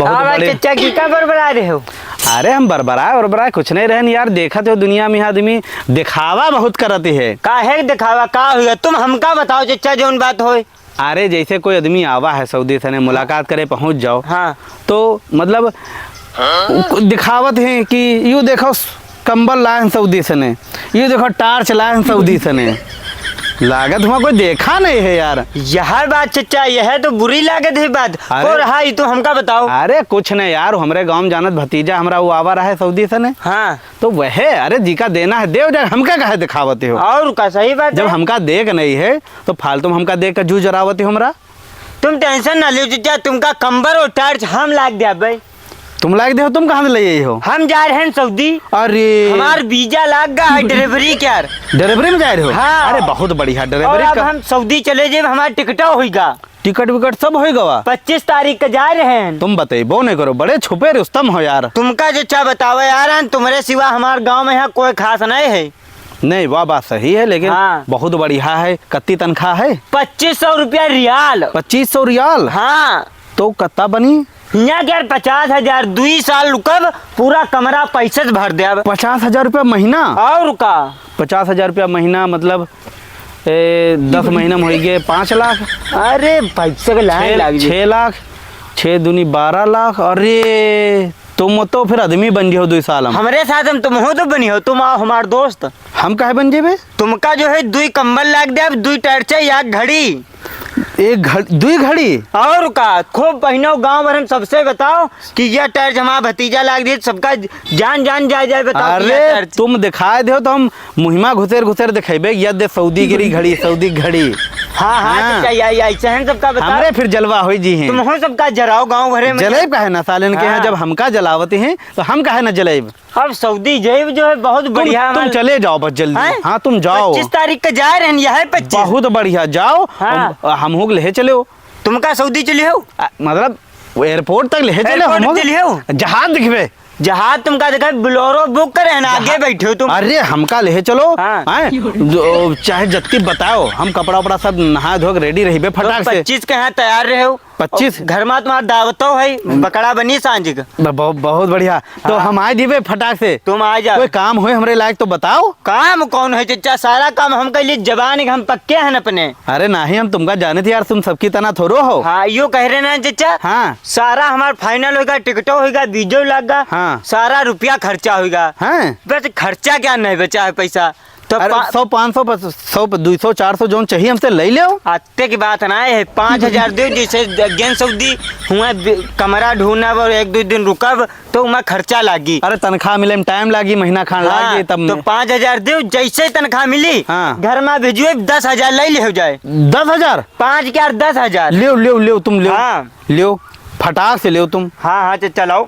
चचा की क्या बरबरा रहे हो? अरे हम बरबराए कुछ नहीं रहन यार। देखा तो दुनिया में आदमी दिखावा बहुत करती है। काहे दिखावा का हुआ? तुम हमका बताओ चचा जो बात होए। अरे जैसे कोई आदमी आवा है सऊदी से मुलाकात करे पहुंच जाओ। हाँ। तो मतलब दिखावत है कि यूँ देखो कंबल लाए हैं सऊदी से ने, यूँ देखो टार्च लाए हैं सऊदी से ने। लागत हुआ कोई देखा नहीं है यार। यह बात चचा यह तो बुरी लागत है बात। और हाँ तो हमका बताओ। अरे कुछ नहीं यार, हमारे गांव में जानत भतीजा हमारा वो आवा रहा है सऊदी से ने। हाँ। तो वह अरे जी का देना है देव जाए, हमका कहे दिखावते हो? और का सही बात जब हमका देख नहीं है तो फालतू हमका देख कर जू जरावती हो हमरा। तुम टेंशन ना लो चचा, तुमका कंबर और टार्च हम लाग दिया भाई। तुम लाग दे हो? तुम कहाँ से ले हो? हम जा रहे हैं सऊदी। अरे हमार वीजा लाग गया है डिलीवरी क्या? डिलीवरी में जा रहे हो? हाँ। अरे बहुत बढ़िया और डिलीवरी अब हम सऊदी चले जाए, हमारा टिकट होगा। टिकट विकट सब होगा। 25 तारीख का जा रहे हैं। तुम बताइबो नहीं करो, बड़े छुपे रुस्तम हो यार। तुमका चचा बताओ यार, तुम्हारे सिवा हमारे गांव में यहाँ कोई खास नहीं है। नहीं वह बात सही है लेकिन हाँ। बहुत बढ़िया है। कत्ती तनख्वाह है? 2500 रुपया रियाल। 2500 रियाल? हाँ। तो कत्ता बनी? यहाँ क्या 50,000 2 साल रुकब, पूरा कमरा पैसे से भर दे। 50,000 रुपया महीना? और का 50,000 रुपया महीना मतलब 10 महीना में हो गए 5 लाख। अरे पैसे के लाइन लग 6 लाख, 6 दूनी 12 लाख। अरे तुम तो फिर आदमी बन जियो 2 साल। हमारे साथ हम तुम हो तो बनी हो, तुम आओ हमारे दोस्त। हम काहे बन जेबे? तुमका जो है 2 कंबल लाग दे, 2 टर्च, 1 घड़ी। 2 घड़ी? और का खूब पहनो गांव भर हम सबसे बताओ कि यह टर्च हमारा भतीजा लाग दिए, सबका जान जाए बताओ। अरे तुम दिखाए दे तो हम मुहिमा घुसेर दिखेबे यद सऊदी गिरी घड़ी सऊदी घड़ी। हाँ हाँ ऐसा है सबका बताओ। हमरे फिर जलवा हो जी हैं। तुम हो सबका जलाओ गांव भरे में। जलेब काहे ना सालन के यहाँ जब हमका जलावते हैं तो हम काहे ना जलेब। अब सऊदी जैब जो है बहुत बढ़िया। तुम चले जाओ बस जल्दी। हाँ तुम जाओ। 25 तारीख का जा रहे हैं, यह है 25। बहुत बढ़िया जाओ। हाँ। हम होग ले चले। तुमका सऊदी चले हो? मतलब एयरपोर्ट तक ले चले हो? जहाज दिखबे। जहाज तुमका देखा बोलेरो बुक करे हैं, आगे बैठे हो तुम। अरे हमका ले चलो। हाँ। चाहे जत्ती बताओ, हम कपड़ा उपड़ा सब नहा धो रेडी रही फटाक से। 25 के यहाँ तैयार रहे हो? 25 घर में तुम्हारा दावतो है, बकरा बनी सांझ का। बहुत बढ़िया। तो हम आ जीबे फटाक से। तुम आ जाओ। कोई काम हो हमरे लायक तो बताओ। काम कौन है चचा? सारा काम हम के लिए जवान हम पक्के हैं अपने। अरे नहीं हम तुमका जाने थे यार, तुम सबकी तना थोड़ो हो। हाँ यो कह रहे ना चचा। हाँ। सारा हमारा फाइनल होगा, टिकटो होगा, वीजो लगा। हाँ। सारा रुपया खर्चा होगा। हाँ। बस खर्चा क्या नहीं बचा है पैसा तो 100 500 100 200 400 जो चाहिए हमसे ले लो। आते की बात ना है। 5,000 दो, जैसे गेन सऊदी हुआ कमरा ढूंढब और 1-2 दिन रुकब तो मैं खर्चा लागी। अरे तनख्वाह मिले में टाइम लागी, महीना खान लागी तब। तो 5,000 दो, जैसे तनख्वाह मिली। हाँ। घर में भेजिए 10,000 ले हो जाए। 10,000? 5 क्या 10,000 ले तुम ले। हाँ। ले फटाक से ले तुम। हाँ हाँ चचा लाओ।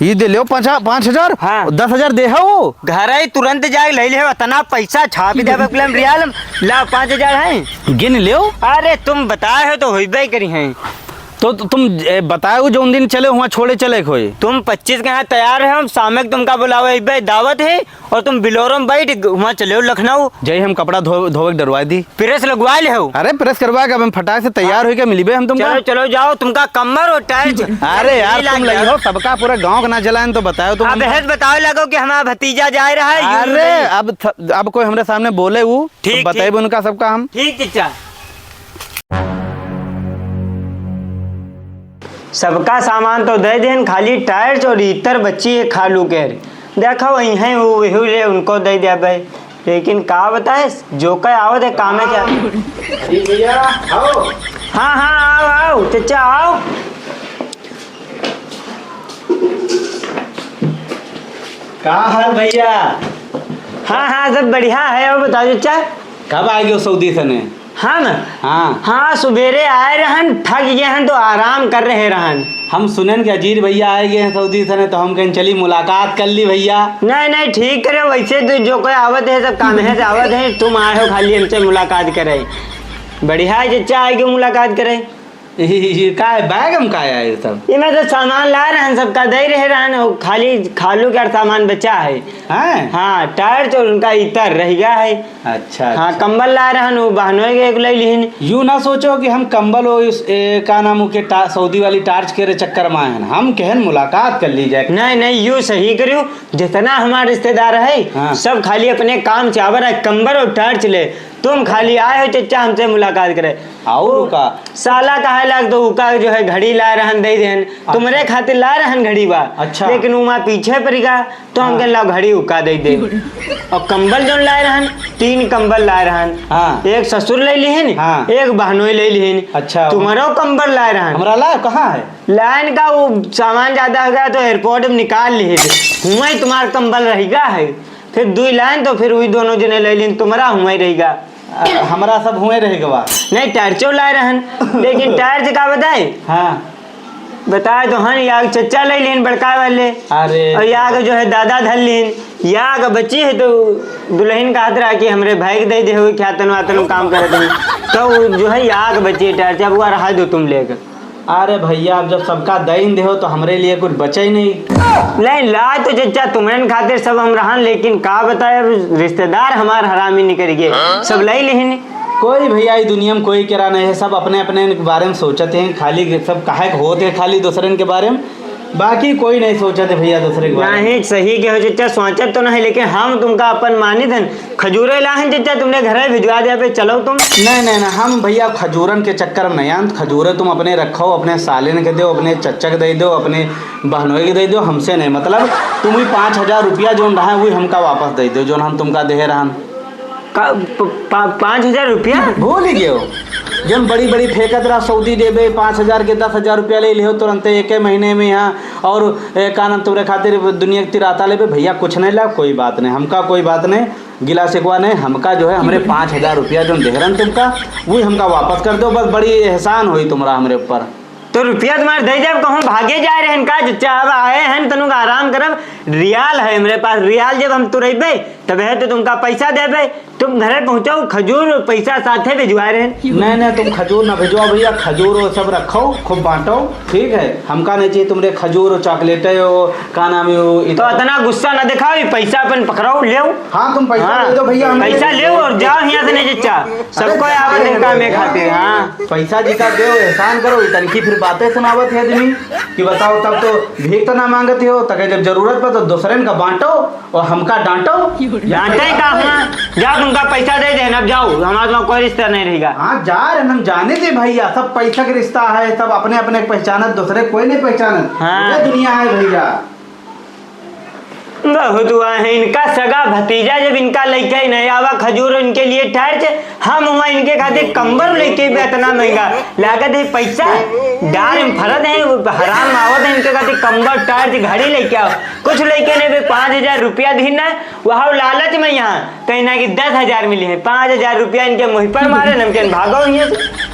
ये दे लो 5,000। हाँ। 10,000 दे हो घर आई तुरंत जाके ले ले, इतना पैसा छाप दे रियाल। ला 5,000 है, गिन ले। अरे तुम बताए हो तो होइबे करी हैं। तो तुम बताओ जो उन दिन चले वहाँ छोड़े चले खोए। तुम 25 के यहाँ तैयार है, हम शाम तुमका बुलावे दावत है और तुम बिलोरो में बैठ वहाँ चले हो लखनऊ। जय हम कपड़ा धोवे डरवा दी, प्रेस लगवा ले हो। अरे प्रेस करवा के हम फटाक से तैयार हो के मिलबे हम तुमको। चलो चलो जाओ, तुमका कमर और टाइट। अरे यार तुम लगी हो सबका पूरा गांव का ना जलाएं तो बताओ तुम। अब बताओ लगो कि हमारा भतीजा जा रहा है। अरे अब कोई हमारे सामने बोले वो बताए उनका सबका हम। ठीक चचा। सबका सामान तो दे दें, खाली टायर्स और इतर बच्ची है खालू के। देखो वही है वो ले उनको दे दिया भाई। लेकिन का बताए जो का आवत है काम है क्या? भैया आओ। हाँ हाँ आओ चचा आओ। का हाल भैया? हाँ हाँ सब बढ़िया है। और बताओ चचा कब आएगे सऊदी से ने? हम हाँ हाँ सवेरे आए रहन, थक गए हैं तो आराम कर रहे रहन। हम सुनन के अजीर भैया आए गए हैं सऊदी से ने तो हम कहीं चली मुलाकात कर ली भैया। नहीं ठीक करे, वैसे तो जो कोई आवत है सब काम है आवत है, तुम आए हो खाली हमसे मुलाकात करे। बढ़िया है चचा आएगी मुलाकात करे। ये का है बैग हम का है ये सब? ये मैं तो सामान ला रहन सबका दे रहे रहन और खाली खालू का सामान बचा है। हैं? हाँ टायर तो उनका इतर रह गया है। अच्छा हाँ अच्छा। कंबल ला रहन वो बहनों के एक ले लिहन। यूं ना सोचो कि हम कंबल हो इस का नाम के सऊदी वाली टार्च के चक्कर में आए हैं। हम कहन मुलाकात कर ली जाए। नहीं नहीं यूँ सही करियो, जितना हमारे रिश्तेदार है हाँ। सब खाली अपने काम चावर है, कंबल और टार्च ले। तुम खाली आए हो चचा हमसे मुलाकात करे। और का साला कहे लग तो उका जो है घड़ी ला रहन दे देन, तुम्हारे खातिर ला रहन घड़ी बा। अच्छा। लेकिन उमा पीछे पड़ गया तो हम कहला घड़ी उका दे दे। और कंबल जो लाए रहन 3 कंबल लाए रहन। हाँ। एक ससुर ले लिहन, हाँ। एक बहनोई ले लिहन। अच्छा। तुम्हारो कंबल लाए रहन। हमारा ला कहाँ है? लाइन का वो सामान ज्यादा हो गया तो एयरपोर्ट में निकाल लिए थे। हुआ तुम्हारा कंबल रहेगा है, फिर 2 लाइन तो फिर वही दोनों जने ले लिन, तुम्हारा हुआ रहेगा। हमारा सब हुए रहेगा बा। नहीं टार्चो लाए रहन, लेकिन टार्च का बताए हाँ बताए तो हन याग चचा ले लिन बड़का वाले। अरे और याग जो है दादा धर लिन। याग बच्ची है तो दुल्हन का हाथ रहा कि हमरे भाई के दे दे हो क्या तनु काम करे तुम तो वो जो है याग बच्ची टार्च अब वो रहा दो तुम लेकर। अरे भैया अब जब सबका दईन दे हो तो हमरे लिए कुछ बचा ही नहीं। नहीं ला तो चचा तुम्हारे खातिर सब हम रहन, लेकिन का बताए रिश्तेदार हमार हरामी नहीं करेंगे सब लाई लिहिन। कोई भैया इस दुनिया में कोई करा नहीं है, सब अपने अपने बारे में सोचते हैं, खाली सब काहे होते हैं खाली दूसरे के बारे में, बाकी कोई नहीं सोचते भैया दूसरे के बारे में। नहीं सही के हो चचा सोचत तो नहीं, लेकिन हम तुमका अपन मानी धन खजूरे लाहन चचा तुमने घर भिजवा दिया पे चलो तुम। नहीं नहीं नहीं हम भैया खजूरन के चक्कर में नहीं आन। खजूरे तुम अपने रखो, अपने सालिन के दो, अपने चच्चा के दे दो, अपने बहनोई के दे दो, हमसे नहीं मतलब। तुम ही 5,000 रुपया जो रहा वही हमका वापस दे दो जो हम तुमका दे रहन। 5,000 रुपया भूल ही गए हो जब बड़ी बड़ी फेंकत रहा सऊदी देवे 5,000 के 10,000 रुपया ले लियो तुरंत एक महीने में यहाँ। और का नाम तुम्हारे खातिर दुनिया के तिराता ले भैया कुछ नहीं ला, कोई बात नहीं, हमका कोई बात नहीं, गिला शिकवा नहीं। हमका जो है हमारे 5,000 रुपया जो दे रहा तुमका वही हमका वापस कर दो, बस बड़ी एहसान हुई तुम्हारा हमारे ऊपर। तो रुपया तुम्हारे दे जब कहूँ भागे जा रहे हैं का चचा अब आए हैं तनु का आराम करब। रियाल है मेरे पास, रियाल जब हम तुरबे तब है तो तुमका पैसा देबे, तुम घरे पहुँचो खजूर पैसा साथे भिजवा रहे हैं। नहीं नहीं तुम खजूर ना भिजवाओ भैया, खजूर वो सब रखो खूब बांटो ठीक है। हमका नहीं चाहिए तुम्हारे खजूर चॉकलेटे हो का नाम है तो इतना गुस्सा न दिखाओ, ये पैसा अपन पकड़ाओ ले। हाँ तुम पैसा हाँ, दे दो भैया, पैसा ले और जाओ यहाँ से नहीं चचा, सबको आवत है काम में खातिर। हाँ पैसा जी का दो एहसान करो, तनकी फिर बातें सुनावत है आदमी कि बताओ तब तो भीख तो ना मांगती हो, तक जब जरूरत पर तो दूसरे का बांटो और हमका डांटो। डांटे का हाँ जाओ तुमका पैसा दे दे अब जाओ, हमारे में कोई रिश्ता नहीं रहेगा। हाँ जा रहे हम जाने थे भैया, सब पैसा का रिश्ता है, सब अपने अपने पहचानत, दूसरे कोई नहीं पहचानत। हाँ। ये दुनिया है भैया। बहुत हुआ है इनका सगा भतीजा जब इनका लेके ही नहीं आवा खजूर इनके लिए टार्च, हम हुआ इनके खातिर कंबल लेके भी इतना महंगा लागत है पैसा डाल में फरत है हराम आवत है इनके खातिर कंबल टार्च घड़ी लेके आओ, कुछ लेके नहीं भी 5,000 रुपया दीना वहाँ लालच में यहाँ कहीं ना कि 10,000 मिले हैं, 5,000 रुपया इनके मुँह पर मारे नमकीन भागो यहाँ से।